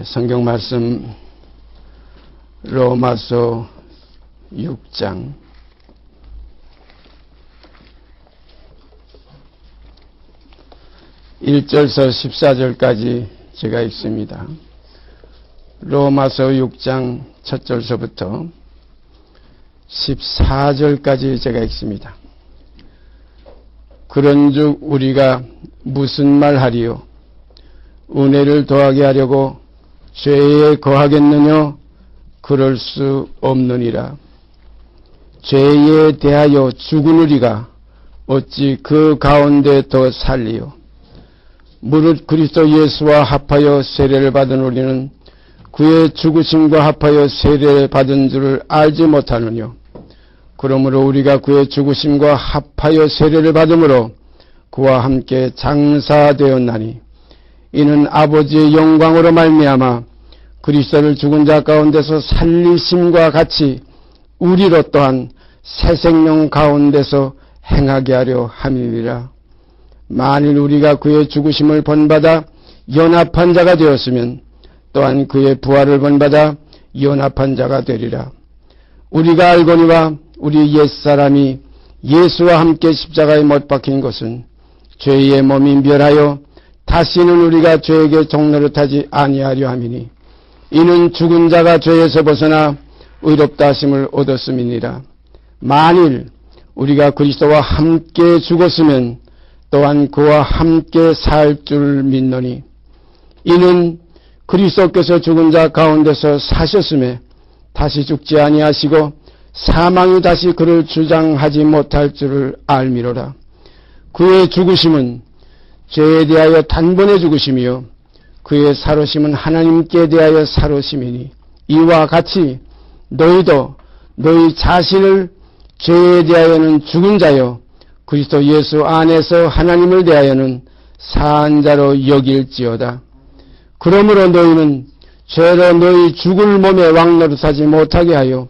성경 말씀 로마서 6장 1절서 14절까지 제가 읽습니다. 로마서 6장 첫 절서부터 14절까지 제가 읽습니다. 그런즉 우리가 무슨 말하리요? 은혜를 더하게 하려고 죄에 거하겠느냐? 그럴 수 없느니라. 죄에 대하여 죽은 우리가 어찌 그 가운데 더 살리요? 무릇 그리스도 예수와 합하여 세례를 받은 우리는 그의 죽으심과 합하여 세례를 받은 줄을 알지 못하느냐? 그러므로 우리가 그의 죽으심과 합하여 세례를 받음으로 그와 함께 장사되었나니 이는 아버지의 영광으로 말미암아 그리스도를 죽은 자 가운데서 살리심과 같이 우리로 또한 새 생명 가운데서 행하게 하려 함이니라. 만일 우리가 그의 죽으심을 본받아 연합한 자가 되었으면 또한 그의 부활을 본받아 연합한 자가 되리라. 우리가 알거니와 우리 옛사람이 예수와 함께 십자가에 못 박힌 것은 죄의 몸이 멸하여 다시는 우리가 죄에게 종노릇하지 아니하려 함이니 이는 죽은 자가 죄에서 벗어나 의롭다 하심을 얻었음이니라. 만일 우리가 그리스도와 함께 죽었으면 또한 그와 함께 살 줄 믿노니 이는 그리스도께서 죽은 자 가운데서 사셨음에 다시 죽지 아니하시고 사망이 다시 그를 주장하지 못할 줄을 알미로라. 그의 죽으심은 죄에 대하여 단번에 죽으심이요 그의 살으심은 하나님께 대하여 살으심이니 이와 같이 너희도 너희 자신을 죄에 대하여는 죽은 자요 그리스도 예수 안에서 하나님을 대하여는 산 자로 여길지어다. 그러므로 너희는 죄로 너희 죽을 몸에 왕노릇하지 못하게 하여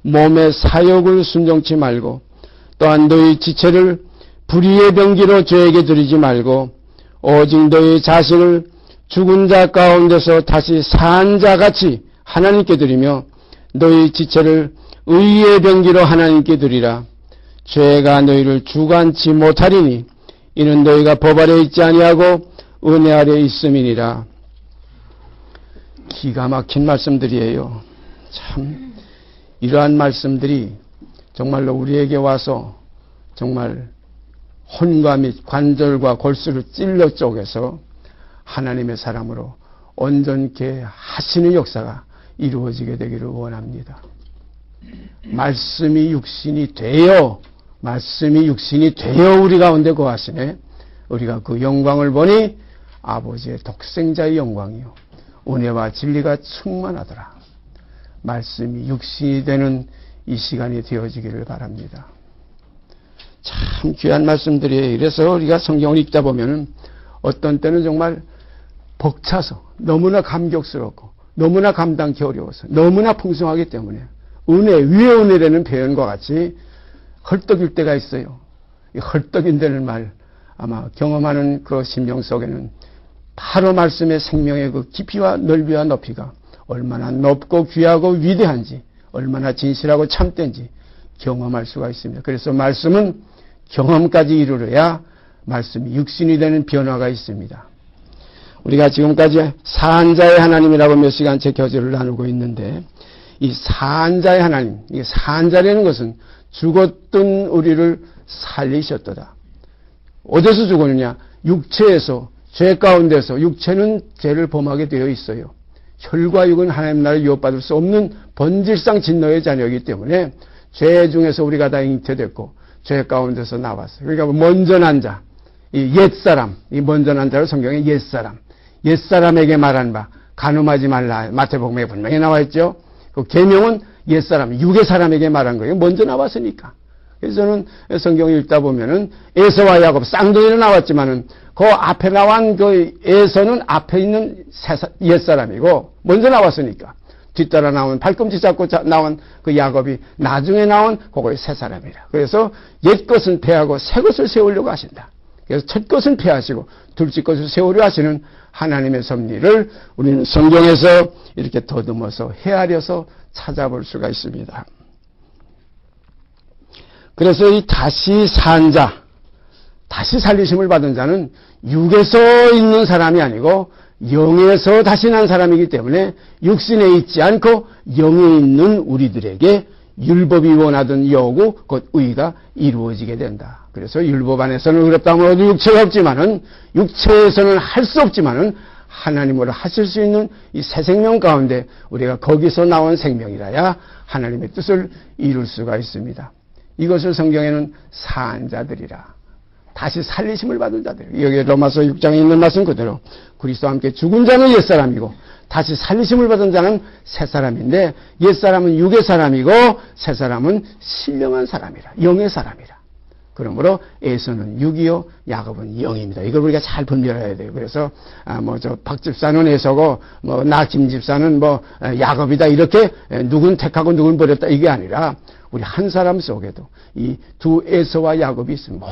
몸의 사욕을 순종치 말고 또한 너희 지체를 불의의 병기로 죄에게 드리지 말고 오직 너희 자신을 죽은 자 가운데서 다시 산 자같이 하나님께 드리며 너희 지체를 의의 병기로 하나님께 드리라. 죄가 너희를 주관치 못하리니 이는 너희가 법 아래 있지 아니하고 은혜 아래 있음이니라. 기가 막힌 말씀들이에요. 참 이러한 말씀들이 정말로 우리에게 와서 정말 혼과 및 관절과 골수를 찔러 쪼개서 하나님의 사람으로 온전케 하시는 역사가 이루어지게 되기를 원합니다. 말씀이 육신이 되어 우리 가운데 거하시네. 우리가 그 영광을 보니 아버지의 독생자의 영광이요 은혜와 진리가 충만하더라. 말씀이 육신이 되는 이 시간이 되어지기를 바랍니다. 참 귀한 말씀들이에요. 이래서 우리가 성경을 읽다 보면 어떤 때는 정말 벅차서 너무나 감격스럽고 너무나 감당하기 어려워서 너무나 풍성하기 때문에 위의 은혜라는 표현과 같이 헐떡일 때가 있어요. 이 헐떡인다는 말 아마 경험하는 그 심령 속에는 바로 말씀의 생명의 그 깊이와 넓이와 높이가 얼마나 높고 귀하고 위대한지 얼마나 진실하고 참된지 경험할 수가 있습니다. 그래서 말씀은 경험까지 이루어야 말씀이 육신이 되는 변화가 있습니다. 우리가 지금까지 산자의 하나님이라고 몇 시간째 교제를 나누고 있는데 이 산자의 하나님, 이 산자라는 것은 죽었던 우리를 살리셨도다. 어디서 죽었느냐? 육체에서, 죄 가운데서. 육체는 죄를 범하게 되어 있어요. 혈과 육은 하나님 나라를 유업받을 수 없는 본질상 진노의 자녀이기 때문에 죄 중에서 우리가 다 잉태됐고 죄 가운데서 나왔어요. 그러니까 먼저 난 자, 이 옛사람, 이 먼저 난 자를 성경에 옛사람에게 말한 바 간음하지 말라. 마태복음에 분명히 나와 있죠. 그 계명은 옛사람, 육의 사람에게 말한 거예요. 먼저 나왔으니까. 그래서 저는 성경을 읽다 보면은 에서와 야곱 쌍둥이로 나왔지만은 그 앞에 나온 그 에서는 앞에 있는 옛사람이고 먼저 나왔으니까 뒤따라 나온 발꿈치 잡고 나온 그 야곱이 나중에 나온 그거의 새 사람이라. 그래서 옛 것은 패하고 새 것을 세우려고 하신다. 그래서 첫 것은 피하시고 둘째 것을 세우려 하시는 하나님의 섭리를 우리는 성경에서 이렇게 더듬어서 헤아려서 찾아볼 수가 있습니다. 그래서 이 다시 산 자, 다시 살리심을 받은 자는 육에서 있는 사람이 아니고 영에서 다시 난 사람이기 때문에 육신에 있지 않고 영에 있는 우리들에게 율법이 원하던 여구 곧 의가 이루어지게 된다. 그래서 율법 안에서는 어렵다 하면 육체가 없지만은 육체에서는 할 수 없지만은 하나님으로 하실 수 있는 이 새 생명 가운데 우리가 거기서 나온 생명이라야 하나님의 뜻을 이룰 수가 있습니다. 이것을 성경에는 산 자들이라, 다시 살리심을 받은 자들, 여기 로마서 6장에 있는 말씀 그대로 그리스도와 함께 죽은 자는 옛사람이고 다시 살리심을 받은 자는 새사람인데, 옛사람은 육의 사람이고 새사람은 신령한 사람이라, 영의 사람이라. 그러므로 에서는 육이요 야곱은 영입니다. 이걸 우리가 잘 분별해야 돼요. 그래서 박 집사는 에서고 나 김 집사는 야곱이다, 이렇게 누군 택하고 누군 버렸다, 이게 아니라 우리 한 사람 속에도 이 두 에서와 야곱이 있습니다.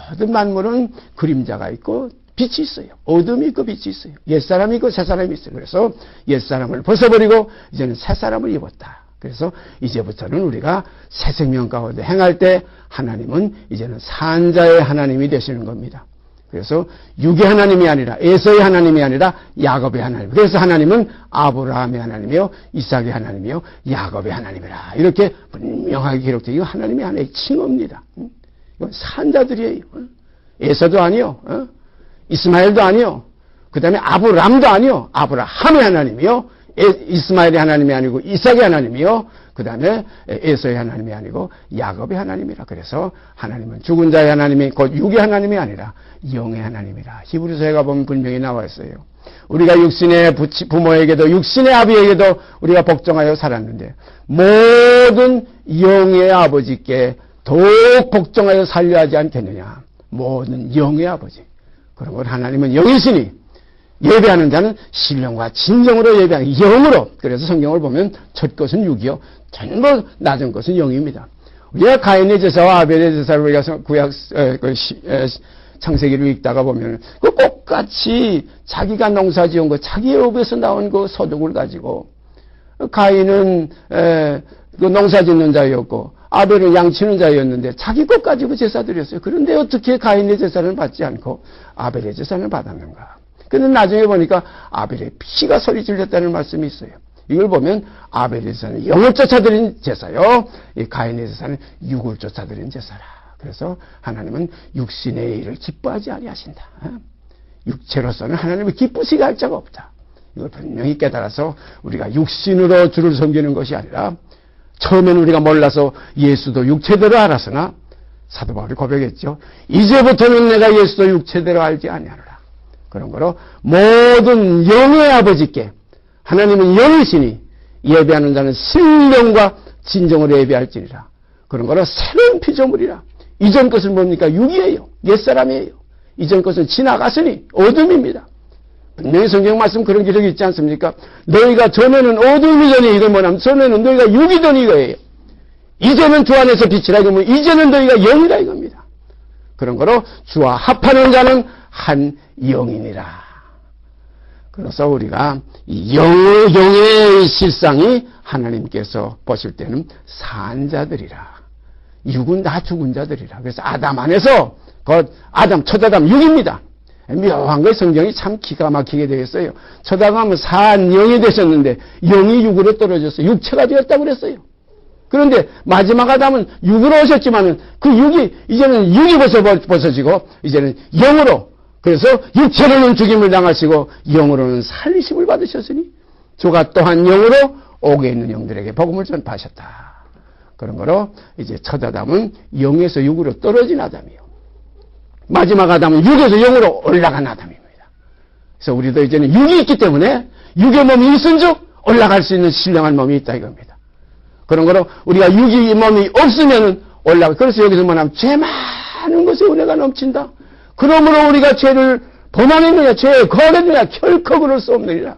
모든 만물은 그림자가 있고 빛이 있어요. 어둠이 있고 빛이 있어요. 옛사람이 있고 새사람이 있어요. 그래서 옛사람을 벗어버리고 이제는 새사람을 입었다. 그래서 이제부터는 우리가 새 생명 가운데 행할 때 하나님은 이제는 산자의 하나님이 되시는 겁니다. 그래서 육의 하나님이 아니라, 에서의 하나님이 아니라 야곱의 하나님. 그래서 하나님은 아브라함의 하나님이요 이삭의 하나님이요 야곱의 하나님이라, 이렇게 분명하게 기록되어 이거 하나님의 하나의 칭호입니다. 이건 산자들이에요. 에서도 아니요, 이스마엘도 아니요, 그 다음에 아브람도 아니요, 아브라함의 하나님이요 이스마엘의 하나님이 아니고 이삭의 하나님이요, 그 다음에 에서의 하나님이 아니고 야곱의 하나님이라. 그래서 하나님은 죽은 자의 하나님이 곧 육의 하나님이 아니라 영의 하나님이라. 히브리서에 가보면 분명히 나와 있어요. 우리가 육신의 부모에게도 육신의 아비에게도 우리가 복종하여 살았는데 모든 영의 아버지께 더욱 복종하여 살려하지 않겠느냐. 모든 영의 아버지. 그런 걸 하나님은 영이시니 예배하는 자는 신령과 진정으로 예배하는 영으로. 그래서 성경을 보면 첫 것은 육이요 전부 낮은 것은 영입니다. 우리가 가인의 제사와 아벨의 제사를 우리가 창세기를 읽다가 보면 그 똑같이 자기가 농사 지은 거, 자기의 업에서 나온 그 소득을 가지고, 가인은 그 농사 짓는 자였고 아벨은 양치는 자였는데 자기 것 가지고 제사 드렸어요. 그런데 어떻게 가인의 제사를 받지 않고 아벨의 제사를 받았는가? 그런데 나중에 보니까 아벨의 피가 소리 질렸다는 말씀이 있어요. 이걸 보면 아벨의 제사는 영을 쫓아드린 제사요, 이 가인의 제사는 육을 쫓아드린 제사라. 그래서 하나님은 육신의 일을 기뻐하지 아니하신다. 육체로서는 하나님을 기쁘시게 할 자가 없다. 이걸 분명히 깨달아서 우리가 육신으로 주를 섬기는 것이 아니라, 처음에는 우리가 몰라서 예수도 육체대로 알았으나 사도 바울이 고백했죠. 이제부터는 내가 예수도 육체대로 알지 아니하노라. 그런 거로 모든 영의 아버지께, 하나님은 영이시니 예배하는 자는 신령과 진정으로 예배할지니라. 그런 거로 새로운 피조물이라. 이전 것은 뭡니까? 육이에요. 옛사람이에요. 이전 것은 지나갔으니 어둠입니다. 분명히 성경 말씀 그런 기록이 있지 않습니까? 너희가 전에는 어둠이더니, 이걸 뭐냐면 전에는 너희가 육이더니 이거예요. 이제는 주 안에서 빛이라 이거면 이제는 너희가 영이라 이겁니다. 그런 거로 주와 합하는 자는 한 영이니라. 그래서 우리가 이 영의 실상이 하나님께서 보실 때는 산자들이라. 육은 다 죽은 자들이라. 그래서 아담 안에서 첫 아담 육입니다. 묘한 거 성경이 참 기가 막히게 되었어요. 첫 아담은 산 영이 되셨는데 영이 육으로 떨어졌어요. 육체가 되었다고 그랬어요. 그런데 마지막 아담은 육으로 오셨지만은 그 육이 이제는 육이 벗어지고 이제는 영으로, 그래서 육체로는 죽임을 당하시고 영으로는 살리심을 받으셨으니 주가 또한 영으로 옥에 있는 영들에게 복음을 전파하셨다. 그런 거로 이제 첫 아담은 영에서 육으로 떨어진 아담이요, 마지막 아담은 육에서 영으로 올라간 아담입니다. 그래서 우리도 이제는 육이 있기 때문에 육의 몸이 있은즉 올라갈 수 있는 신령한 몸이 있다 이겁니다. 그런 거로 우리가 육의 몸이 없으면은 그래서 여기서 뭐냐면 죄 많은 것에 은혜가 넘친다. 그러므로 우리가 죄를 범하느냐, 죄에 거하느냐, 결코 그럴 수 없느니라.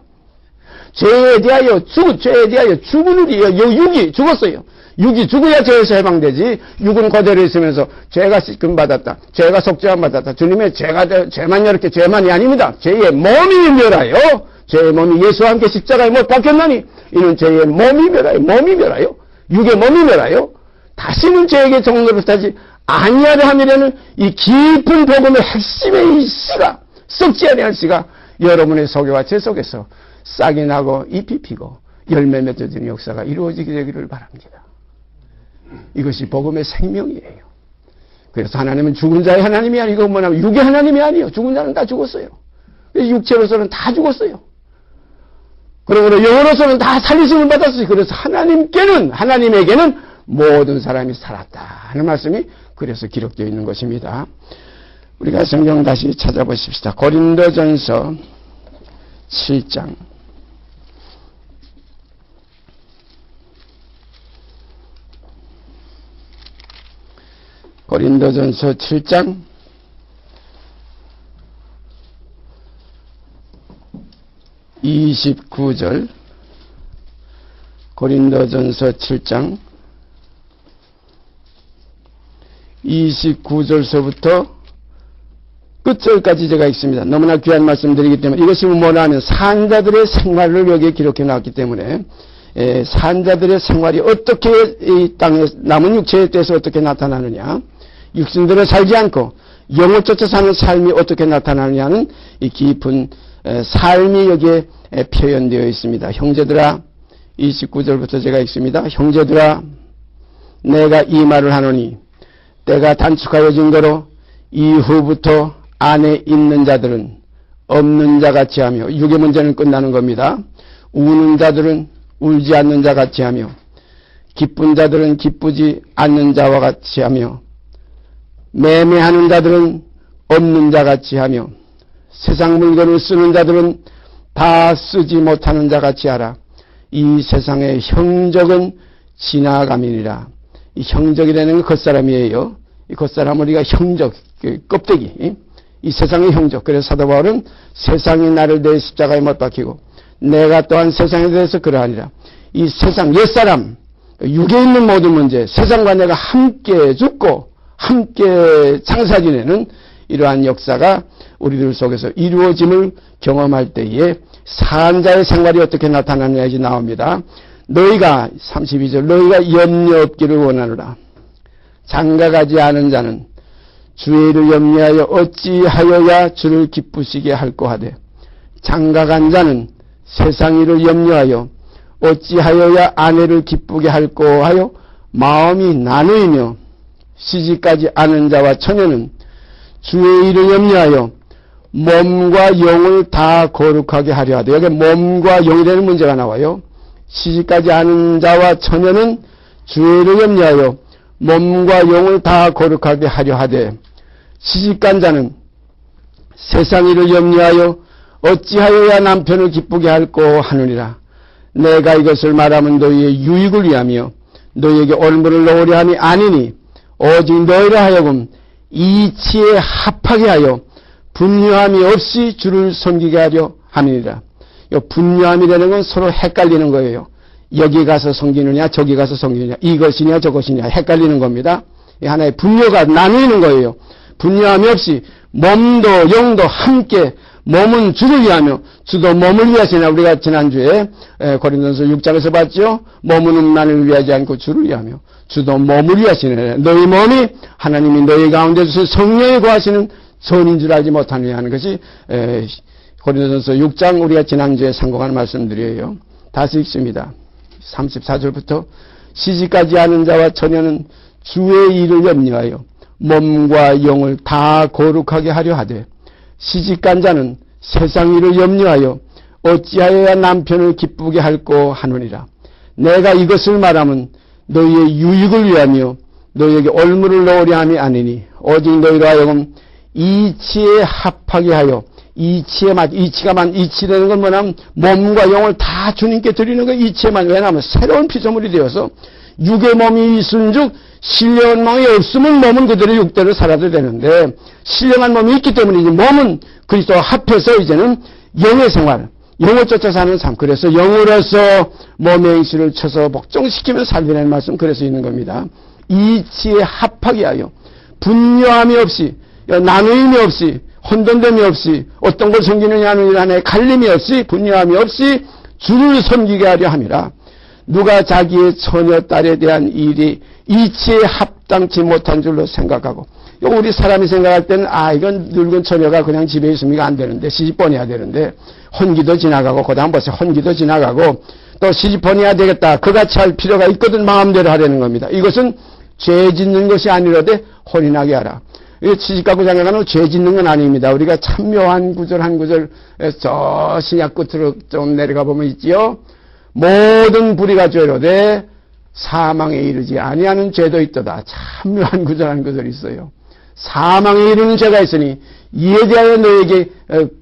죄에 대하여 죽으리요. 육이 죽었어요. 육이 죽어야 죄에서 해방되지. 육은 그대로 있으면서 죄가 씻금 받았다, 죄가 속죄함 받았다, 주님의 죄만 이렇게 죄만이 아닙니다. 죄의 몸이 멸하여, 죄의 몸이 예수와 함께 십자가에 못 박혔나니 이는 죄의 몸이 멸하여, 육의 몸이 멸하여 다시는 죄에게 종노릇하지 아니하려 함이라는 이 깊은 복음의 핵심의 이 씨가, 썩지 아니할 씨가 여러분의 속에와 제 속에서 싹이 나고 잎이 피고 열매 맺어지는 역사가 이루어지게 되기를 바랍니다. 이것이 복음의 생명이에요. 그래서 하나님은 죽은 자의 하나님이 아니고 뭐냐면 육의 하나님이 아니에요. 죽은 자는 다 죽었어요. 육체로서는 다 죽었어요. 그러므로 영으로서는 다 살리심을 받았어요. 그래서 하나님에게는 모든 사람이 살았다 하는 말씀이 그래서 기록되어 있는 것입니다. 우리가 성경 다시 찾아보십시다. 고린도전서 7장. 고린도전서 7장 29절. 고린도전서 7장 29절서부터 끝절까지 제가 읽습니다. 너무나 귀한 말씀드리기 때문에 이것이 뭐라 하면 산자들의 생활을 여기에 기록해 놨기 때문에 산자들의 생활이 어떻게 이 땅에 남은 육체에 대해서 어떻게 나타나느냐, 육신대로 살지 않고 영을 쫓아 사는 삶이 어떻게 나타나느냐는 이 깊은 삶이 여기에 표현되어 있습니다. 형제들아, 29절부터 제가 읽습니다. 형제들아, 내가 이 말을 하노니 때가 단축하여진 거로 이후부터 안에 있는 자들은 없는 자같이 하며, 육의 문제는 끝나는 겁니다. 우는 자들은 울지 않는 자같이 하며, 기쁜 자들은 기쁘지 않는 자와 같이 하며, 매매하는 자들은 없는 자같이 하며, 세상 물건을 쓰는 자들은 다 쓰지 못하는 자같이 하라. 이 세상의 형적은 지나감이니라. 이 형적이라는 건 겉사람이에요. 이 겉사람 우리가 형적, 껍데기, 이 세상의 형적. 그래서 사도 바울은 세상이 나를 내 십자가에 못 박히고 내가 또한 세상에 대해서 그러하니라. 이 세상 옛사람, 육에 있는 모든 문제, 세상과 내가 함께 죽고 함께 장사 지내는 이러한 역사가 우리들 속에서 이루어짐을 경험할 때에 산자의 생활이 어떻게 나타나느냐 이제 나옵니다. 너희가 32절 너희가 염려 없기를 원하노라. 장가가지 않은 자는 주의 일을 염려하여 어찌하여야 주를 기쁘시게 할꼬 하되, 장가간 자는 세상 일을 염려하여 어찌하여야 아내를 기쁘게 할꼬 하여 마음이 나누이며, 시집가지 않은 자와 처녀는 주의 일을 염려하여 몸과 영을 다 거룩하게 하려 하되, 여기 몸과 영이라는 문제가 나와요. 시집가지 않은 자와 처녀는 주의 일을 염려하여 몸과 영을 다 거룩하게 하려 하되, 시집간 자는 세상 일을 염려하여 어찌하여야 남편을 기쁘게 할꼬 하느니라. 내가 이것을 말하면 너희의 유익을 위하며 너희에게 올무를 놓으려 함이 아니니, 오직 너희를 하여금 이치에 합하게 하여 분유함이 없이 주를 섬기게 하려 함이니라. 분유함이라는 건 서로 헷갈리는 거예요. 여기 가서 섬기느냐 저기 가서 섬기느냐, 이것이냐 저것이냐 헷갈리는 겁니다. 하나의 분유가 나누는 거예요. 분유함이 없이 몸도 영도 함께, 몸은 주를 위하며 주도 몸을 위하시나. 우리가 지난주에 고린도전서 6장에서 봤죠. 몸은 음란을 위하지 않고 주를 위하며 주도 몸을 위하시네. 너희 몸이 하나님이 너희 가운데 주신 성령에 거하시는 전인 줄 알지 못하느냐 하는 것이 고린도전서 6장 우리가 지난주에 상고한 말씀드려요. 다시 읽습니다. 34절부터 시집가지 않은 자와 처녀는 주의 일을 염려하여 몸과 영을 다 거룩하게 하려 하되, 시집간 자는 세상 일을 염려하여 어찌하여야 남편을 기쁘게 할꼬 하느니라. 내가 이것을 말하면 너희의 유익을 위하며 너희에게 올무를 놓으려 함이 아니니, 오직 너희로 하여금 이치에 합하게 하여, 이치라는 건 뭐냐면 몸과 영을 다 주님께 드리는 거 이치에만. 왜냐하면 새로운 피조물이 되어서 육의 몸이 있은즉 신령한 몸이 없으면 몸은 그대로 육대로 살아도 되는데, 신령한 몸이 있기 때문에 이제 몸은 그리스도와 합해서 이제는 영의 생활, 영을 쫓아 사는 삶. 그래서 영으로서 몸의 행실을 쳐서 복종시키면 살리라는 말씀 그래서 있는 겁니다. 이치에 합하게 하여 분요함이 없이 나누임이 없이 혼돈됨이 없이 어떤 걸 섬기느냐는 일 하나에 갈림이 없이 분요함이 없이 주를 섬기게 하려 함이라. 누가 자기의 처녀 딸에 대한 일이 이치에 합당치 못한 줄로 생각하고, 우리 사람이 생각할 때는 이건 늙은 처녀가 그냥 집에 있으면 안 되는데 시집 보내야 되는데 혼기도 지나가고 그다음 벌써 혼기도 지나가고 또 시집 보내야 되겠다 그같이 할 필요가 있거든 마음대로 하려는 겁니다. 이것은 죄 짓는 것이 아니라되 혼인하게 하라. 시집가고 장가가는 죄 짓는 건 아닙니다. 우리가 참 묘한 구절 한 구절 저 신약 끝으로 좀 내려가 보면 있지요. 모든 불의가 죄로되 사망에 이르지 아니하는 죄도 있도다. 참 묘한 구절 한 구절이 있어요. 사망에 이르는 죄가 있으니 이에 대하여 너에게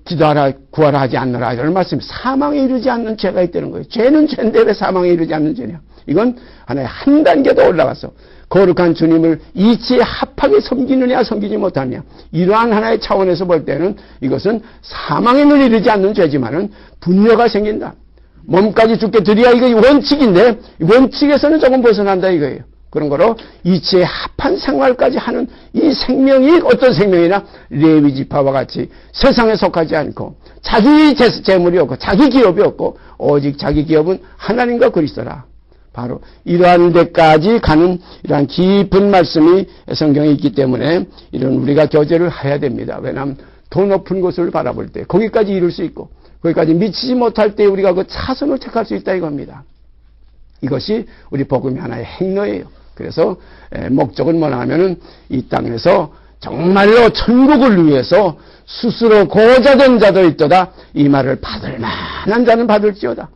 기도하라 구하라 하지 않노라 이런 말씀이 사망에 이르지 않는 죄가 있다는 거예요. 죄는 죄인데 왜 사망에 이르지 않는 죄냐. 이건 하나의 한 단계 더 올라가서 거룩한 주님을 이치에 합하게 섬기느냐 섬기지 못하느냐 이러한 하나의 차원에서 볼 때는 이것은 사망에는 이르지 않는 죄지만은 분노가 생긴다. 몸까지 죽게 드려야 이거 원칙인데 원칙에서는 조금 벗어난다 이거예요. 그런 거로 이치에 합한 생활까지 하는 이 생명이 어떤 생명이나 레위 지파와 같이 세상에 속하지 않고 자기 재물이 없고 자기 기업이 없고 오직 자기 기업은 하나님과 그리스도라. 바로 이러한 데까지 가는 이러한 깊은 말씀이 성경에 있기 때문에 이런 우리가 교제를 해야 됩니다. 왜냐하면 더 높은 곳을 바라볼 때 거기까지 이룰 수 있고 거기까지 미치지 못할 때 우리가 그 차선을 택할 수 있다 이겁니다. 이것이 우리 복음의 하나의 행로예요. 그래서 목적은 뭐냐 하면은 이 땅에서 정말로 천국을 위해서 스스로 고자된 자도 있도다. 이 말을 받을 만한 자는 받을지어다.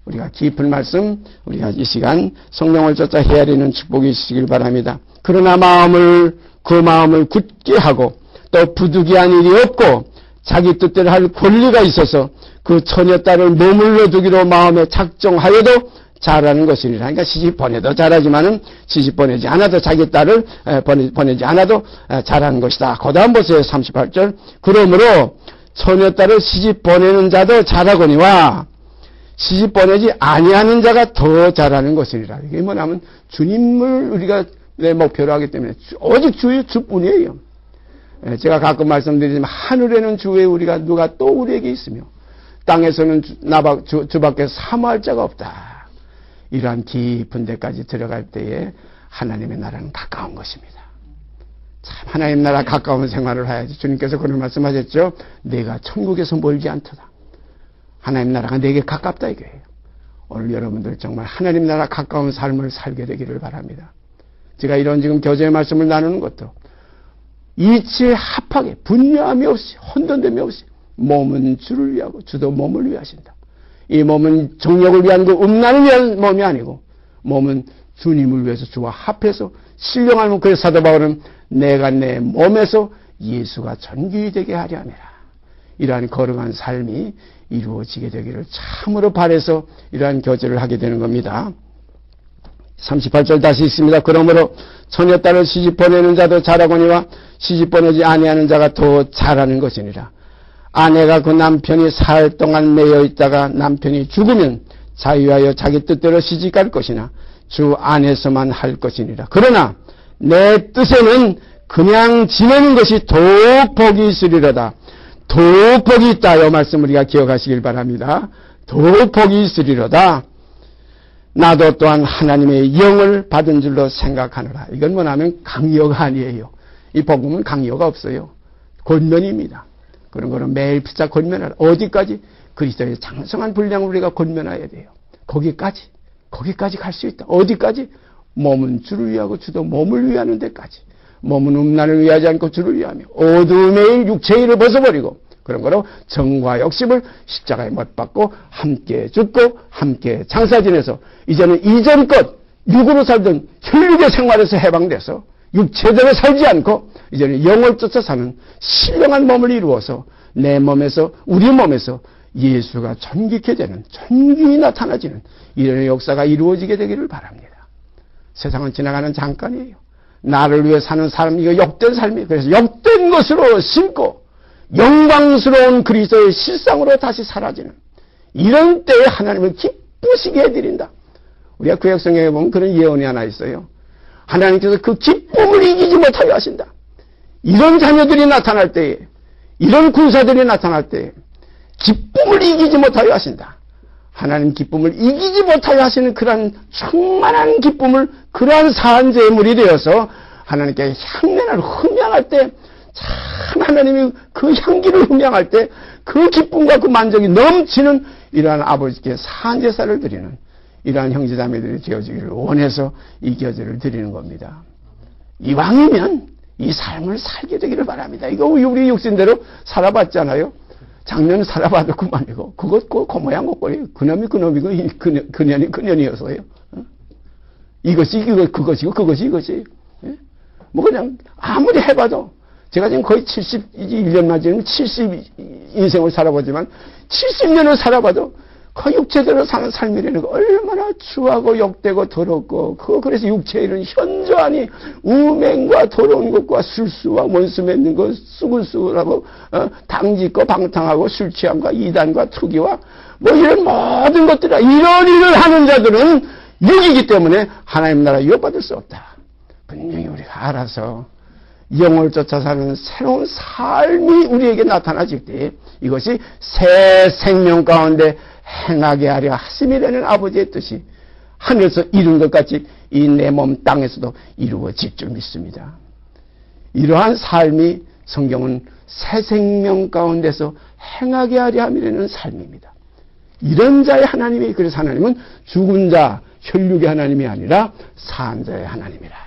우리가 깊은 말씀, 우리가 이 시간 성령을 쫓아 헤아리는 축복이 있으시길 바랍니다. 그러나 그 마음을 굳게 하고 또 부득이한 일이 없고 자기 뜻대로 할 권리가 있어서 그 처녀딸을 머물러 두기로 마음에 작정하여도 잘하는 것이니라. 그러니까 시집 보내도 잘하지만은 시집 보내지 않아도 자기 딸을 보내지 않아도 잘하는 것이다. 그 다음 보세요. 38절. 그러므로 처녀딸을 시집 보내는 자도 잘하거니와 시집 보내지 아니하는 자가 더 잘하는 것이니라. 이게 뭐냐면 주님을 우리가 목표로 하기 때문에 오직 주뿐이에요. 제가 가끔 말씀드리지만 하늘에는 주에 우리가 누가 또 우리에게 있으며 땅에서는 주밖에 사모할 자가 없다. 이러한 깊은 데까지 들어갈 때에 하나님의 나라는 가까운 것입니다. 참 하나님 나라 가까운 생활을 해야지. 주님께서 그런 말씀하셨죠. 내가 천국에서 멀지 않도다. 하나님 나라가 내게 가깝다 이거예요. 오늘 여러분들 정말 하나님 나라 가까운 삶을 살게 되기를 바랍니다. 제가 이런 지금 교제의 말씀을 나누는 것도 이치에 합하게 분야함이 없이 혼돈됨이 없이 몸은 주를 위하고 주도 몸을 위하신다. 이 몸은 정력을 위한 그 음란을 위한 몸이 아니고 몸은 주님을 위해서 주와 합해서 신령하면 그래서 사도 바울은 내가 내 몸에서 예수가 전귀히 되게 하려 함이라. 이러한 거룩한 삶이 이루어지게 되기를 참으로 바라서 이러한 교제를 하게 되는 겁니다. 38절 다시 있습니다. 그러므로 처녀딸을 시집 보내는 자도 잘하거니와 시집 보내지 아니하는 자가 더 잘하는 것이니라. 아내가 그 남편이 살 동안 매여 있다가 남편이 죽으면 자유하여 자기 뜻대로 시집갈 것이나 주 안에서만 할 것이니라. 그러나 내 뜻에는 그냥 지내는 것이 더욱 복이 있으리로다. 더욱 복이 있다. 이 말씀 우리가 기억하시길 바랍니다. 더욱 복이 있으리로다. 나도 또한 하나님의 영을 받은 줄로 생각하노라. 이건 뭐냐면 강요가 아니에요. 이 복음은 강요가 없어요. 권면입니다. 그런 거는 매일 피자 권면하라. 어디까지? 그리스도의 장성한 분량을 우리가 권면해야 돼요. 거기까지 갈 수 있다. 어디까지? 몸은 주를 위하고 주도 몸을 위하는 데까지. 몸은 음란을 위하지 않고 주를 위하며 어두움의 일 육체의 일을 벗어버리고 그런 거로 정과 욕심을 십자가에 못 박고 함께 죽고 함께 장사 지내서 이제는 이전껏 육으로 살던 혈육의 생활에서 해방돼서 육체대로 살지 않고 이제는 영을 쫓아 사는 신령한 몸을 이루어서 내 몸에서 우리 몸에서 예수가 존귀케 되는 존귀히 나타나지는 이런 역사가 이루어지게 되기를 바랍니다. 세상은 지나가는 잠깐이에요. 나를 위해 사는 삶, 이거 욕된 삶이에요. 그래서 욕된 것으로 심고 영광스러운 그리스도의 실상으로 다시 사라지는 이런 때에 하나님을 기쁘시게 해드린다. 우리가 구약성경에 보면 그런 예언이 하나 있어요. 하나님께서 그 기쁨을 이기지 못하게 하신다. 이런 자녀들이 나타날 때에, 이런 군사들이 나타날 때에 기쁨을 이기지 못하게 하신다. 하나님 기쁨을 이기지 못하게 하시는 그러한 충만한 기쁨을, 그러한 사한 제물이 되어서 하나님께 향내를 흠양할 때, 참 하나님이 그 향기를 흠양할 때 그 기쁨과 그 만족이 넘치는 이러한 아버지께 사한 제사를 드리는 이러한 형제자매들이 되어지기를 원해서 이 기도를 드리는 겁니다. 이왕이면 이 삶을 살게 되기를 바랍니다. 이거 우리 육신대로 살아봤잖아요. 작년 살아봐도 그만이고, 그것 그 모양 꼴이에요. 그놈이 그놈이고, 그년이 그년이어서요. 이것이 그것이고, 그것이 이것이에요. 뭐 그냥 아무리 해봐도, 제가 지금 거의 71년만 지금 70인생을 살아보지만 70년을 살아봐도 그 육체대로 사는 삶이라는 거 얼마나 추하고 욕되고 더럽고, 그래서 육체에는 현저하니 우맹과 더러운 것과 술수와 원수 맺는 것, 수근수근하고 당짓고 방탕하고 술 취함과 이단과 투기와 뭐 이런 모든 것들이라, 이런 일을 하는 자들은 육이기 때문에 하나님 나라 유업받을 수 없다. 분명히 우리가 알아서 영을 쫓아 사는 새로운 삶이 우리에게 나타나질 때 이것이 새 생명 가운데 행하게 하려 하심이라는 아버지의 뜻이 하늘에서 이룬 것 같이 이 내 몸 땅에서도 이루어질 줄 믿습니다. 이러한 삶이 성경은 새 생명 가운데서 행하게 하려 함이라는 삶입니다. 이런 자의 하나님이, 그래서 하나님은 죽은 자, 혈육의 하나님이 아니라 산 자의 하나님이라.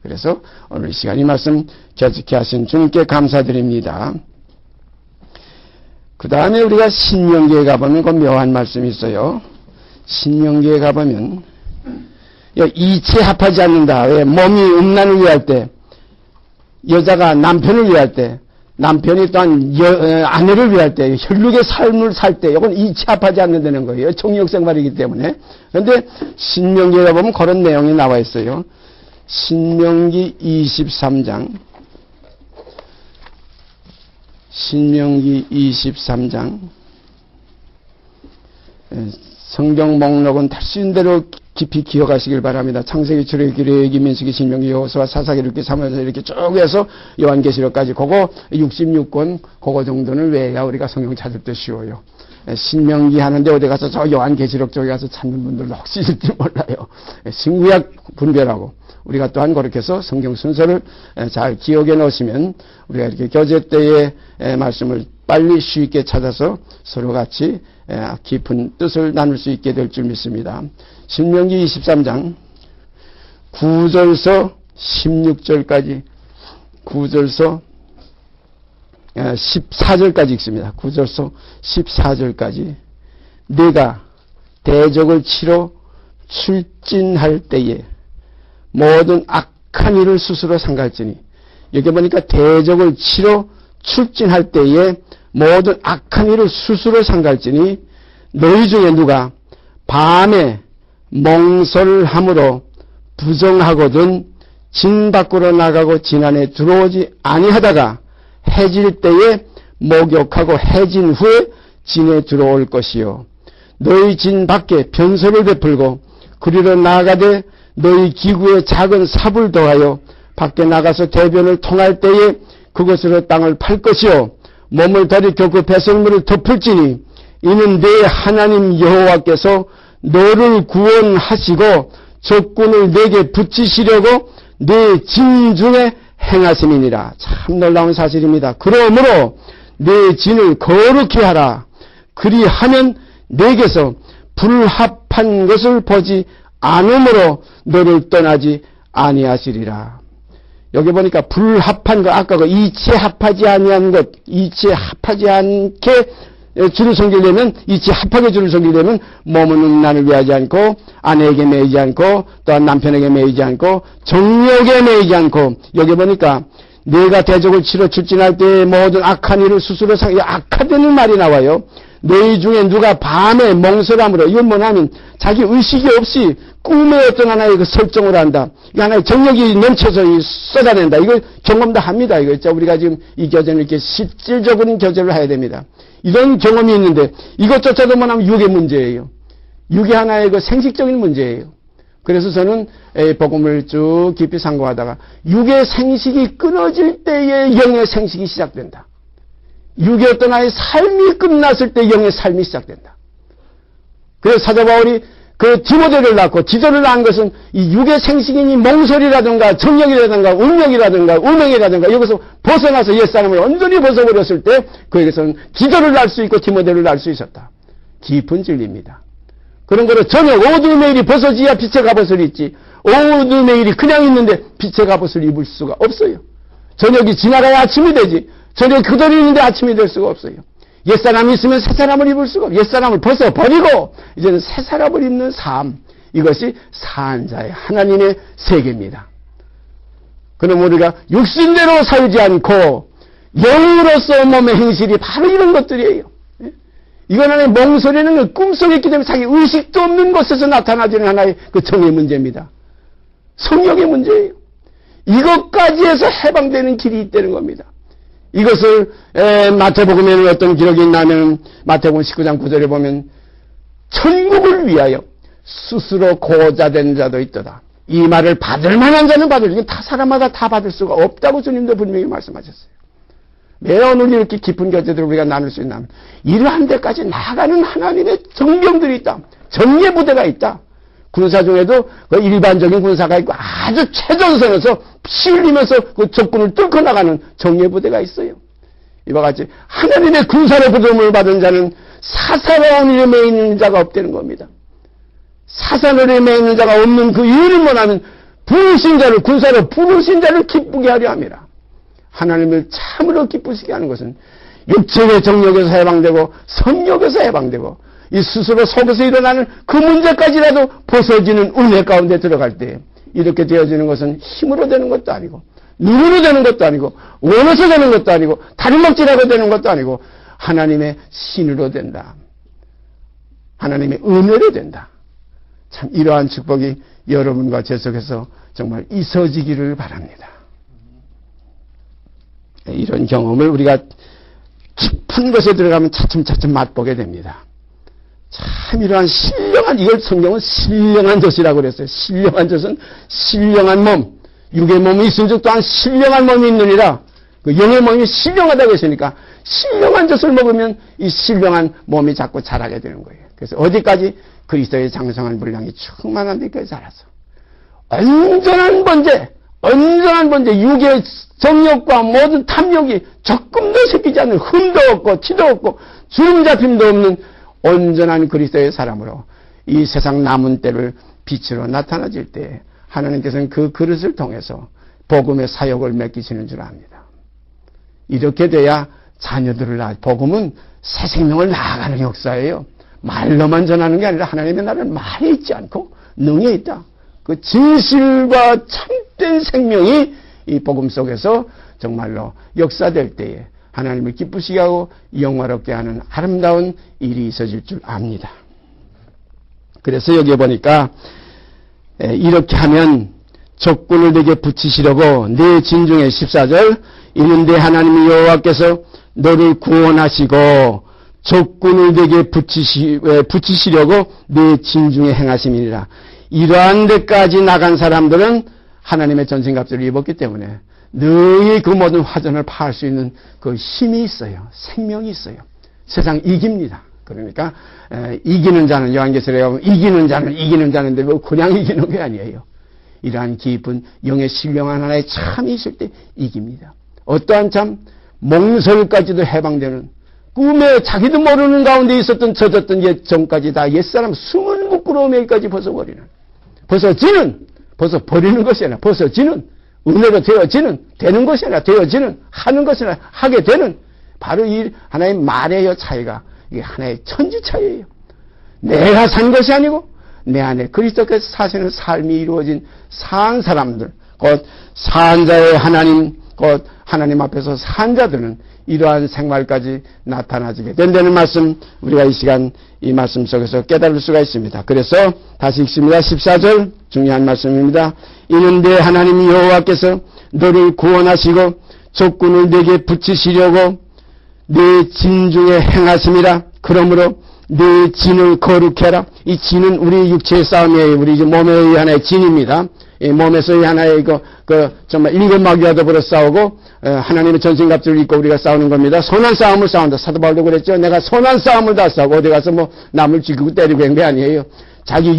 그래서 오늘 이 시간 이 말씀 계속해 하신 주님께 감사드립니다. 그 다음에 우리가 신명기에 가보면 그 묘한 말씀이 있어요. 신명기에 가보면 이치에 합하지 않는다. 왜? 몸이 음란을 위할 때, 여자가 남편을 위할 때, 남편이 또한 아내를 위할 때, 혈육의 삶을 살 때, 이건 이치에 합하지 않는다는 거예요. 정욕 생활이기 때문에. 그런데 신명기에 가보면 그런 내용이 나와 있어요. 신명기 23장, 신명기 23장, 성경 목록은 다시인 대로 깊이 기억하시길 바랍니다. 창세기, 출애굽기, 레위기, 민수기, 신명기, 여호수아, 사사기, 르기, 사무엘서 이렇게 쭉 해서 요한계시록까지 그거 66권 그거 정도는 외야 우리가 성경 찾을 때 쉬워요. 신명기 하는데 어디 가서 저 요한계시록 쪽에 가서 찾는 분들도 혹시 있을지 몰라요. 신구약 분별하고 우리가 또한 그렇게 해서 성경 순서를 잘 기억해 놓으시면 우리가 이렇게 교제 때의 말씀을 빨리 쉽게 찾아서 서로 같이 깊은 뜻을 나눌 수 있게 될 줄 믿습니다. 신명기 23장 9절서 16절까지 9절서 14절까지 읽습니다. 9절서 14절까지 내가 대적을 치러 출진할 때에 모든 악한 일을 스스로 상갈지니, 여기 보니까 대적을 치러 출진할 때에 모든 악한 일을 스스로 상갈지니 너희 중에 누가 밤에 몽설함으로 부정하거든 진 밖으로 나가고 진 안에 들어오지 아니하다가 해질 때에 목욕하고 해진 후에 진에 들어올 것이요, 너희 진 밖에 변소를 베풀고 그리로 나가되 너희 기구에 작은 삽을 더하여 밖에 나가서 대변을 통할 때에 그것으로 땅을 팔 것이요, 몸을 돌이켜 그 배설물을 덮을지니 이는 내 하나님 여호와께서 너를 구원하시고 적군을 내게 붙이시려고 내 진 중에 행하심이니라. 참 놀라운 사실입니다. 그러므로 내 진을 거룩히 하라. 그리하면 내게서 불합한 것을 보지 않으므로 너를 떠나지 아니하시리라. 여기 보니까 불합한 것, 아까 그 이치에 합하지 아니한 것, 이치에 합하지 않게 주를 섬기려면, 이치에 합하게 주를 섬기려면 몸은 음란을 위하지 않고 아내에게 매이지 않고 또한 남편에게 매이지 않고 정욕에 매이지 않고, 여기 보니까 내가 대적을 치러 출진할 때 모든 악한 일을 스스로 악하다는 말이 나와요. 너희 중에 누가 밤에 몽설함으로, 이건 뭐냐면 자기 의식이 없이 꿈의 어떤 하나의 그 설정을 한다. 이거 하나의 정력이 넘쳐서 쏟아낸다. 이걸 경험도 합니다. 이거 진짜 우리가 지금 이 교제는 이렇게 실질적인 교제를 해야 됩니다. 이런 경험이 있는데 이것조차도 뭐냐면 육의 문제예요. 육의 하나의 그 생식적인 문제예요. 그래서 저는 복음을 쭉 깊이 상고하다가 육의 생식이 끊어질 때에 영의 생식이 시작된다. 육의 어떤 아이의 삶이 끝났을 때 영의 삶이 시작된다. 그래서 사도 바울이 그 디모데를 낳고 디도를 낳은 것은 이 육의 생식이니 몽설이라든가 정력이라든가 운명이라든가 우명이라든가 여기서 벗어나서 옛사람을 완전히 벗어버렸을 때 그에게서는 디도를 낳을 수 있고 디모데를 낳을 수 있었다. 깊은 진리입니다. 그런 거로 저녁 어두움의 일이 벗어지야 빛의 갑옷을 입지, 어두움의 일이 그냥 있는데 빛의 갑옷을 입을 수가 없어요. 저녁이 지나가야 아침이 되지, 저녁이 그대로 있는데 아침이 될 수가 없어요. 옛사람이 있으면 새사람을 입을 수가 없어요. 옛사람을 벗어버리고 이제는 새사람을 입는 삶, 이것이 산자의 하나님의 세계입니다. 그럼 우리가 육신대로 살지 않고 영으로서 몸의 행실이 바로 이런 것들이에요. 이건 하나의 몽설이는 꿈속에 있기 때문에 자기 의식도 없는 곳에서 나타나지는 하나의 그 정의 문제입니다. 성령의 문제예요. 이것까지 해서 해방되는 길이 있다는 겁니다. 이것을 마태복음에는 어떤 기록이 있냐면 마태복음 19장 9절에 보면 천국을 위하여 스스로 고자된 자도 있도다. 이 말을 받을 만한 자는 받을, 이건 다 사람마다 다 받을 수가 없다고 주님도 분명히 말씀하셨어요. 왜 오늘 이렇게 깊은 교제들을 우리가 나눌 수 있냐면 이러한 데까지 나가는 하나님의 정병들이 있다. 정예부대가 있다. 군사 중에도 그 일반적인 군사가 있고 아주 최전선에서 피 흘리면서 그 적군을 뚫고 나가는 정예부대가 있어요. 이와 같이 하나님의 군사로 부름을 받은 자는 사사로운 일에 매이는 자가 없다는 겁니다. 사사로운 일에 매이는 자가 없는 그 이유는 뭐냐면 부르신 자를, 군사로 부르신 자를 기쁘게 하려 함이라. 하나님을 참으로 기쁘시게 하는 것은 육체의 정욕에서 해방되고 성욕에서 해방되고 이 스스로 속에서 일어나는 그 문제까지라도 벗어지는 은혜 가운데 들어갈 때 이렇게 되어지는 것은 힘으로 되는 것도 아니고 눈으로 되는 것도 아니고 원해서 되는 것도 아니고 다른 먹지라고 되는 것도 아니고 하나님의 신으로 된다. 하나님의 은혜로 된다. 참 이러한 축복이 여러분과 제 속에서 정말 있어지기를 바랍니다. 이런 경험을 우리가 깊은 곳에 들어가면 차츰차츰 맛보게 됩니다. 참 이러한 신령한, 이걸 성경은 신령한 젖이라고 그랬어요. 신령한 젖은 신령한 몸, 육의 몸이 있은 즉 또한 신령한 몸이 있느니라. 그 영의 몸이 신령하다고 했으니까 신령한 젖을 먹으면 이 신령한 몸이 자꾸 자라게 되는 거예요. 그래서 어디까지? 그리스도의 장성한 분량이 충만한 데까지 자라서 온전한 번제, 육의 정욕과 모든 탐욕이 조금도 섞이지 않는 흠도 없고 티도 없고 주름 잡힘도 없는 온전한 그리스도의 사람으로 이 세상 남은 때를 빛으로 나타나질 때 하나님께서는 그 그릇을 통해서 복음의 사역을 맡기시는 줄 압니다. 이렇게 돼야 자녀들을 복음은 새 생명을 낳아가는 역사예요. 말로만 전하는 게 아니라 하나님의 나라는 말에 있지 않고 능에 있다. 그 진실과 참된 생명이 이 복음 속에서 정말로 역사될 때에 하나님을 기쁘시게 하고 영화롭게 하는 아름다운 일이 있어질 줄 압니다. 그래서 여기에 보니까 이렇게 하면 적군을 내게 붙이시려고 내 진중의 14절 이는데 하나님 여호와께서 너를 구원하시고 적군을 내게 붙이시려고 내 진중에 행하심이니라. 이러한 데까지 나간 사람들은 하나님의 전신갑주를 입었기 때문에 너희 그 모든 화전을 파할 수 있는 그 힘이 있어요. 생명이 있어요. 세상 이깁니다. 그러니까 이기는 자는 요한계시록에 보면 이기는 자는데 뭐 그냥 이기는 게 아니에요. 이러한 깊은 영의 신령한 하나의 참이 있을 때 이깁니다. 어떠한 참 몽설까지도 해방되는 꿈에 자기도 모르는 가운데 있었던 젖었던 옛 정까지 다 옛사람 숨은 부끄러움에까지 벗어버리는 것이 아니라 벗어지는 은혜로 되어지는 되는 것이 아니라 되어지는 하는 것이 아니라 하게 되는 바로 이 하나의 말의 차이가 이게 하나의 천지 차이예요. 내가 산 것이 아니고 내 안에 그리스도께서 사시는 삶이 이루어진 산 사람들 곧 산자의 하나님 곧 하나님 앞에서 산 자들은 이러한 생활까지 나타나지게 된다는 말씀, 우리가 이 시간 이 말씀 속에서 깨달을 수가 있습니다. 그래서 다시 읽습니다. 14절 중요한 말씀입니다. 이는 내 하나님 여호와께서 너를 구원하시고 적군을 내게 붙이시려고 내 진 중에 행하심이라. 그러므로 내 진을 거룩해 하라. 이 진은 우리 육체의 싸움이에요. 우리 몸의 하나의 진입니다. 이 몸에서의 하나의 정말 일곱마귀와 더불어 싸우고 하나님의 전신갑주를 입고 우리가 싸우는 겁니다. 선한 싸움을 싸운다. 사도 바울도 그랬죠. 내가 선한 싸움을 다 싸우고 어디 가서 뭐 남을 죽이고 때리고 그런 게 아니에요. 자기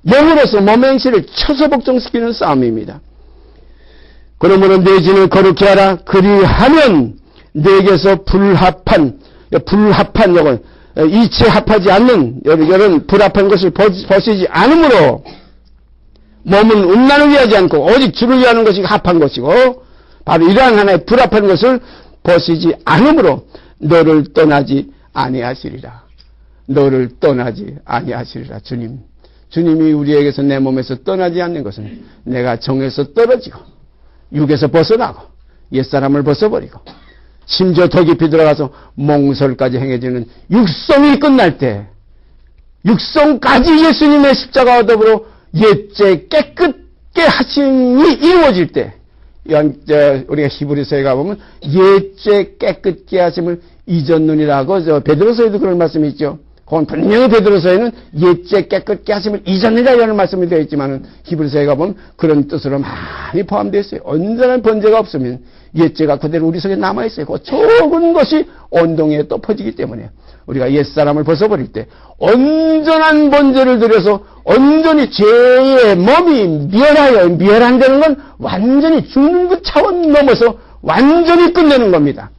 영으로서 몸의 행실을 쳐서 복종시키는 싸움입니다. 그러므로 내 진을 거룩해 하라. 그리하면 내게서 불합한 이건 이체 합하지 않는 이런 불합한 것을 벗이지 않으므로 몸은 음란을 위하지 않고 오직 주를 위하는 것이 합한 것이고 바로 이러한 하나의 불합한 것을 벗이지 않으므로 너를 떠나지 아니하시리라. 너를 떠나지 아니하시리라. 주님이 우리에게서 내 몸에서 떠나지 않는 것은 내가 정에서 떨어지고 육에서 벗어나고 옛사람을 벗어버리고 심지어 더 깊이 들어가서 몽설까지 행해지는 육성이 끝날 때 육성까지 예수님의 십자가와 더불어 옛죄 깨끗게 하심이 이루어질 때 우리가 히브리서에 가보면 옛죄 깨끗게 하심을 잊었느니라고 베드로서에도 그런 말씀이 있죠. 그건 분명히 베드로서에는 옛죄 깨끗게 하심을 잊었느니라는 말씀이 되어 있지만 히브리서에 가보면 그런 뜻으로 많이 포함되어 있어요. 온전한 번제가 없으면 옛죄가 그대로 우리 속에 남아있어요. 그 적은 것이 온동에 또 퍼지기 때문에 우리가 옛사람을 벗어버릴 때 온전한 번제를 드려서 온전히 죄의 몸이 멸한다는 건 완전히 죽는 그 차원 넘어서 완전히 끝내는 겁니다.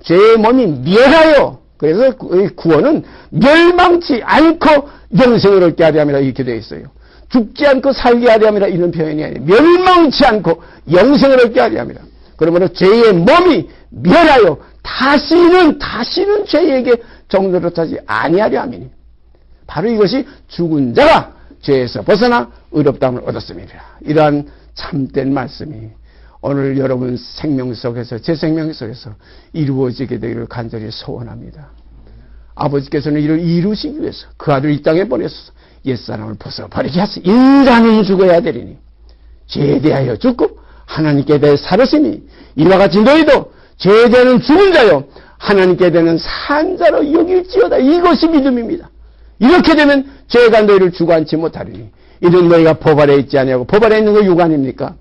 죄의 몸이 멸하여, 그래서 구원은 멸망치 않고 영생을 얻게 하려 함이라 이렇게 되어 있어요. 죽지 않고 살게 하려 함이라 이런 표현이 아니에요. 멸망치 않고 영생을 얻게 하려 함이라. 그러므로 죄의 몸이 멸하여 다시는 죄에게 종노릇하지 아니하려 함이니 바로 이것이 죽은 자가 죄에서 벗어나 의롭다함을 얻었습니다. 이러한 참된 말씀이 오늘 여러분 생명 속에서 제 생명 속에서 이루어지게 되기를 간절히 소원합니다. 아버지께서는 이를 이루시기 위해서 그 아들을 이 땅에 보내셔서 옛사람을 벗어버리게 하시 인간은 죽어야 되리니 죄에 대하여 죽고 하나님께 대해 살으시니 이와 같이 너희도 죄에 대한 죽은 자요 하나님께 대한 산 자로 여길지어다. 이것이 믿음입니다. 이렇게 되면 죄가 너희를 주관치 못하리니 이런 너희가 법 아래 있지 아니하고 법 아래 있는 거 육 아닙니까?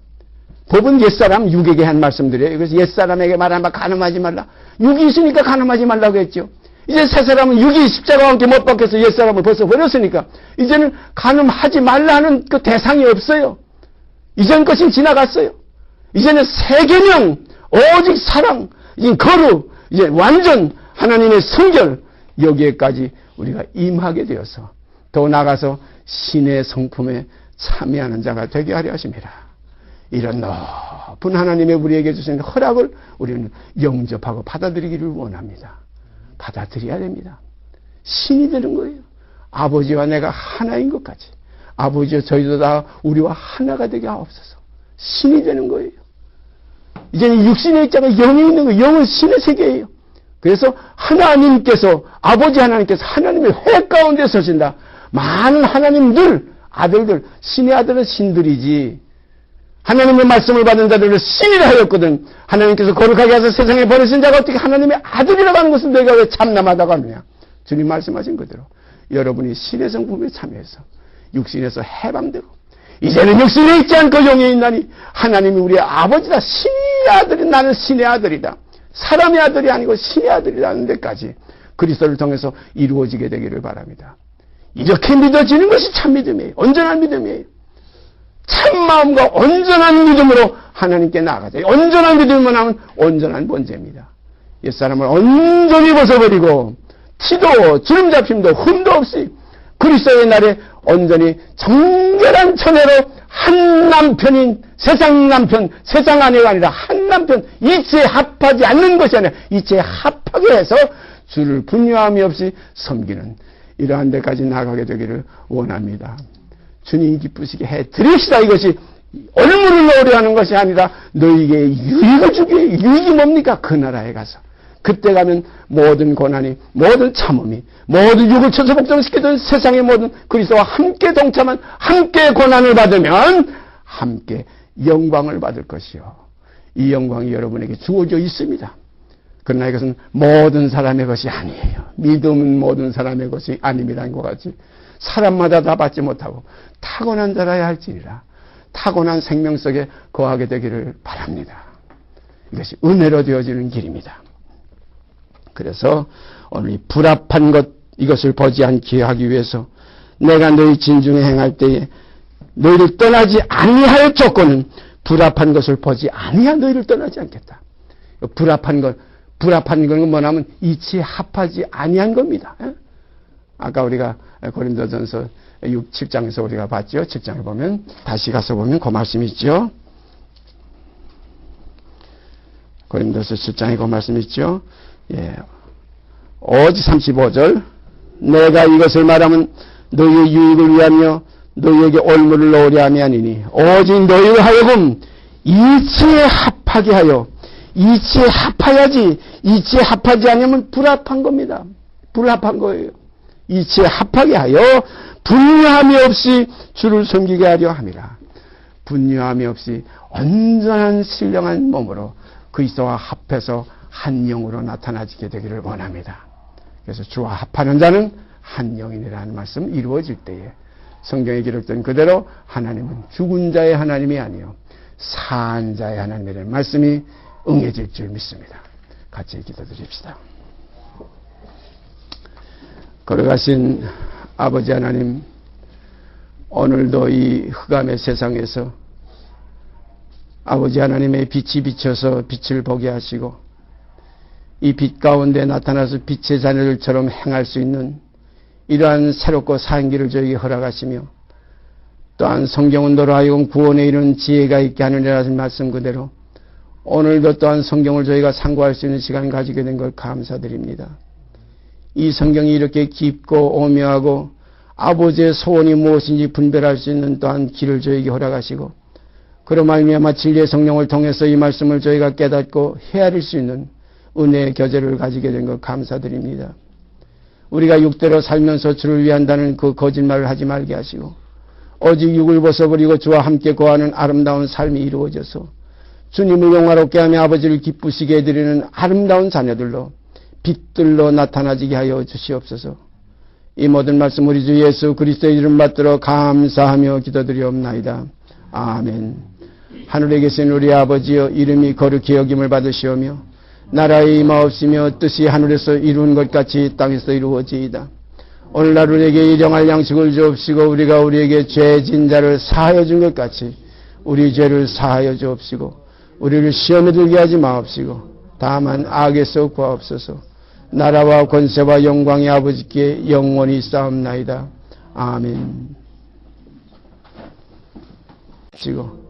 법은 옛사람 육에게 한 말씀드려요. 그래서 옛사람에게 말하면 가늠하지 말라. 육이 있으니까 가늠하지 말라고 했죠. 이제 새 사람은 육이 십자가와 함께 못 박혀서 옛사람을 벗어버렸으니까 이제는 가늠하지 말라 하는 그 대상이 없어요. 이전 것이 지나갔어요. 이제는 새 계명, 오직 사랑, 이제 거룩, 이제 완전 하나님의 성결, 여기에까지 우리가 임하게 되어서 더 나아가서 신의 성품에 참여하는 자가 되게 하려 하십니다. 이런 높은 하나님의 우리에게 주신 허락을 우리는 영접하고 받아들이기를 원합니다. 받아들여야 됩니다. 신이 되는 거예요. 아버지와 내가 하나인 것까지. 아버지와 저희도 다 우리와 하나가 되게 하옵소서. 신이 되는 거예요. 이제는 육신의 입장은 영이 있는 거예요. 영은 신의 세계예요. 그래서 하나님께서 아버지 하나님께서 하나님의 회 가운데 서신다. 많은 하나님들 아들들 신의 아들은 신들이지 하나님의 말씀을 받은 자들을 신이라 하였거든. 하나님께서 거룩하게 하셔서 세상에 버리신 자가 어떻게 하나님의 아들이라고 하는 것은 내가 왜 참남하다고 하느냐. 주님 말씀하신 그대로 여러분이 신의 성품에 참여해서 육신에서 해방되고 이제는 육신에 있지 않고 영에 있나니 하나님이 우리의 아버지다. 신의 아들이 나는 신의 아들이다. 사람의 아들이 아니고 신의 아들이라는 데까지 그리스도를 통해서 이루어지게 되기를 바랍니다. 이렇게 믿어지는 것이 참 믿음이에요. 온전한 믿음이에요. 참 마음과 온전한 믿음으로 하나님께 나아가자. 온전한 믿음만 하면 온전한 번제입니다. 옛사람을 온전히 벗어버리고 티도 주름 잡힘도 흠도 없이 그리스도의 날에 온전히 정결한 처녀로 한 남편인 세상 남편, 세상 아내가 아니라 한 남편, 이치에 합하지 않는 것이 아니라 이치에 합하게 해서 주를 분유함이 없이 섬기는 이러한 데까지 나가게 되기를 원합니다. 주님 기쁘시게 해드립시다. 이것이 얼물을 넣으려 하는 것이 아니라 너희에게 유익을 주기 위해. 유익이 뭡니까? 그 나라에 가서 그때 가면 모든 고난이, 모든 참음이, 모든 육을 쳐서 복종시키던 세상의 모든 그리스도와 함께 동참한, 함께 고난을 받으면 함께 영광을 받을 것이요. 이 영광이 여러분에게 주어져 있습니다. 그러나 이것은 모든 사람의 것이 아니에요. 믿음은 모든 사람의 것이 아님이라는 것 같이 사람마다 다 받지 못하고 타고난 자라야 할지니라. 타고난 생명 속에 거하게 되기를 바랍니다. 이것이 은혜로 되어지는 길입니다. 그래서 오늘 이 불합한 것, 이것을 보지 않게 하기 위해서 내가 너희 진중에 행할 때에 너희를 떠나지 아니할 조건은 불합한 것을 보지 아니하 너희를 떠나지 않겠다. 불합한 건 뭐냐면 이치에 합하지 아니한 겁니다. 아까 우리가 고린도전서 6, 7장에서 우리가 봤죠. 7장에 보면 다시 가서 보면 그 말씀이 있죠. 고린도서 7장에 그 말씀이 있죠. 예. 오직 35절 내가 이것을 말하면 너희의 유익을 위하며 너희에게 올무를 넣으려 함이 아니니 오직 너희를 하여금 이치에 합하게 하여 이치에 합하야지 이치에 합하지 않으면 불합한 겁니다. 불합한 거예요. 이치에 합하게 하여 분유함이 없이 주를 섬기게 하려 함이라. 분유함이 없이 온전한 신령한 몸으로 그리스도와 합해서 한 영으로 나타나지게 되기를 원합니다. 그래서 주와 합하는 자는 한 영이라는 말씀 이루어질 때에 성경에 기록된 그대로 하나님은 죽은 자의 하나님이 아니요 산 자의 하나님이라는 말씀이 응해질 줄 믿습니다. 같이 기도드립시다. 걸어가신 아버지 하나님, 오늘도 이 흑암의 세상에서 아버지 하나님의 빛이 비쳐서 빛을 보게 하시고 이 빛 가운데 나타나서 빛의 자녀들처럼 행할 수 있는 이러한 새롭고 산 길을 저에게 허락하시며 또한 성경은 너로 하여금 구원에 이르는 지혜가 있게 하느니라는 말씀 그대로 오늘도 또한 성경을 저희가 상고할 수 있는 시간을 가지게 된 걸 감사드립니다. 이 성경이 이렇게 깊고 오묘하고 아버지의 소원이 무엇인지 분별할 수 있는 또한 길을 저에게 허락하시고 그로 말미암아 진리의 성령을 통해서 이 말씀을 저희가 깨닫고 헤아릴 수 있는 은혜의 교제를 가지게 된 것 감사드립니다. 우리가 육대로 살면서 주를 위한다는 그 거짓말을 하지 말게 하시고 오직 육을 벗어버리고 주와 함께 거하는 아름다운 삶이 이루어져서 주님을 영화롭게 하며 아버지를 기쁘시게 해드리는 아름다운 자녀들로 빛들로 나타나지게 하여 주시옵소서. 이 모든 말씀 우리 주 예수 그리스도의 이름 받들어 감사하며 기도드리옵나이다. 아멘. 하늘에 계신 우리 아버지여 이름이 거룩히 여김을 받으시오며 나라의 임하옵시며 뜻이 하늘에서 이루는 것 같이 땅에서 이루어지이다. 오늘날 우리에게 일용할 양식을 주옵시고 우리가 우리에게 죄진 자를 사하여 준 것 같이 우리 죄를 사하여 주옵시고 우리를 시험에 들게 하지 마옵시고 다만 악에서 구하옵소서. 나라와 권세와 영광이 아버지께 영원히 싸움나이다. 아멘. 지고